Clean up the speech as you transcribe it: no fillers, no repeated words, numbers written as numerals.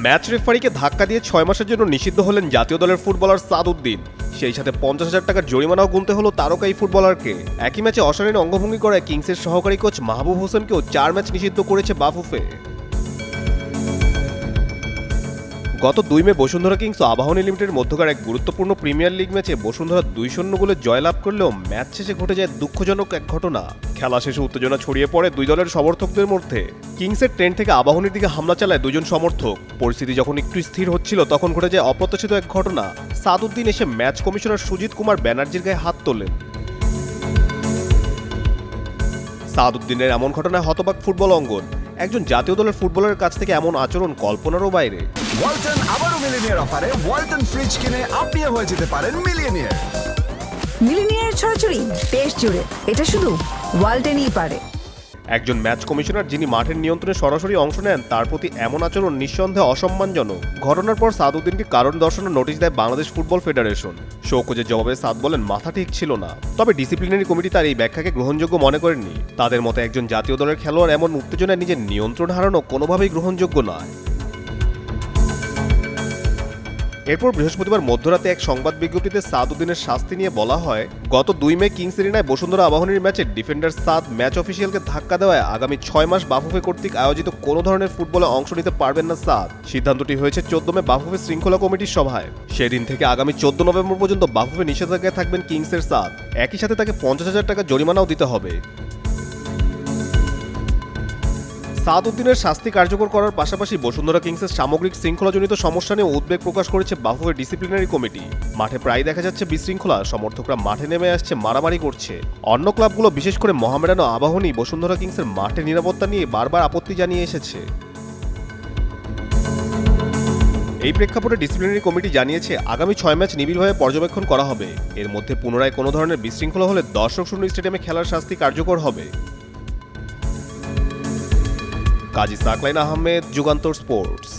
Match রেফারিকে ধাক্কা দিয়ে 6 মাসের জন্য নিষিদ্ধ হলেন জাতীয় দলের ফুটবলার সাদউদ্দিন। সেই সাথে 50,000 টাকার জরিমানাও গুনতে হলো তারকা এই ফুটবলারকে। একই ম্যাচে অশালীন অঙ্গভঙ্গি করায় কিংসের সহকারী কোচ মাহবুব হোসেনকেও 4 ম্যাচ নিষিদ্ধ করেছে বাফুফে। গত 2 মে বসুন্ধরা কিংস ও আবাহনী লিমিটেডের মধ্যকার এক গুরুত্বপূর্ণ প্রিমিয়ার লিগ ম্যাচে বসুন্ধরা 2-0 গোলে জয়লাভ করলেও ম্যাচ শেষে ঘটে যায় দুঃখজনক এক ঘটনা। খেলা শেষে উত্তেজনা ছড়িয়ে পড়ে দুই দলের সমর্থকদের মধ্যে। কিংসের ট্রেন থেকে আবাহনীর দিকে হামলা চালায় দুজন সমর্থক। পরিস্থিতি যখন একটু স্থির হচ্ছিল তখন ঘটে যায় অপ্রত্যাশিত এক ঘটনা। সাদউদ্দিন এসে ম্যাচ কমিশনার সুজিত কুমার ব্যানার্জির গায়ে হাত তোলেন। সাদউদ্দিনের এমন ঘটনায় হতবাক ফুটবল অঙ্গন। একজন জাতীয় দলের ফুটবলারের কাছ থেকে এমন আচরণ কল্পনারও বাইরে। ওয়ালটন আবারও মিলিয়নিয়ার অফারে ওয়ালটন ফ্রিজ কিনে আপনিও হয়ে যেতে পারেন মিলিয়নিয়ার। মিলিয়নিয়ার ছড়াছড়ি দেশ জুড়ে, এটা শুধু ওয়ালটনই পারে। একজন ম্যাচ কমিশনার যিনি মাঠের নিয়ন্ত্রণে সরাসরি অংশ নেন তার প্রতি এমন আচরণ নিঃসন্দেহে অসম্মানজনক। ঘটনার পর সাদউদ্দিনকে কারণ দর্শানোর নোটিশ দেয় বাংলাদেশ ফুটবল ফেডারেশন। শোকজের জবাবে সাদ বলেন মাথা ঠিক ছিল না। তবে ডিসিপ্লিনারি কমিটি তার এই ব্যাখ্যাকে গ্রহণযোগ্য মনে করেননি। তাদের মতে একজন জাতীয় দলের খেলোয়াড় এমন উত্তেজনায় নিজের নিয়ন্ত্রণ হারানো কোনোভাবেই গ্রহণযোগ্য নয়। এরপর বৃহস্পতিবার মধ্যরাতে এক সংবাদ বিজ্ঞপ্তিতে সাদউদ্দিনের শাস্তি নিয়ে বলা হয়, গত 2 মে কিংস এরিনায় বসুন্ধরা আবাহনীর ম্যাচে ডিফেন্ডার সাদ ম্যাচ অফিসিয়ালকে ধাক্কা দেওয়ায় আগামী 6 মাস বাফুফে কর্তৃক আয়োজিত কোনো ধরনের ফুটবলে অংশ নিতে পারবেন না সাদ। সিদ্ধান্তটি হয়েছে 14 মে বাফুফে শৃঙ্খলা কমিটির সভায়। সেদিন থেকে আগামী 14 নভেম্বর পর্যন্ত বাফুফে নিষেধাজ্ঞায় থাকবেন কিংসের সাদ। একই সাথে তাকে 50,000 টাকা জরিমানাও দিতে হবে। সাদউদ্দিনের শাস্তি কার্যকর করার পাশাপাশি বসুন্ধরা কিংসের সামগ্রিক শৃঙ্খলাজনিত সমস্যা নিয়ে উদ্বেগ প্রকাশ করেছে বাফুফের ডিসিপ্লিনারি কমিটি। মাঠে প্রায় দেখা যাচ্ছে বিশৃঙ্খলা, সমর্থকরা মাঠে নেমে আসছে, মারামারি করছে। অন্য ক্লাবগুলো বিশেষ করে মোহামেডান ও আবাহনী বসুন্ধরা কিংসের মাঠে নিরাপত্তা নিয়ে বারবার আপত্তি জানিয়ে এসেছে। এই প্রেক্ষাপটে ডিসিপ্লিনারি কমিটি জানিয়েছে আগামী 6 ম্যাচ নিবিড়ভাবে পর্যবেক্ষণ করা হবে। এর মধ্যে পুনরায় কোনো ধরনের বিশৃঙ্খলা হলে দর্শক শূন্য স্টেডিয়ামে খেলার শাস্তি কার্যকর হবে। কাজী সাকলাইন আহমেদ, যুগান্তর স্পোর্টস।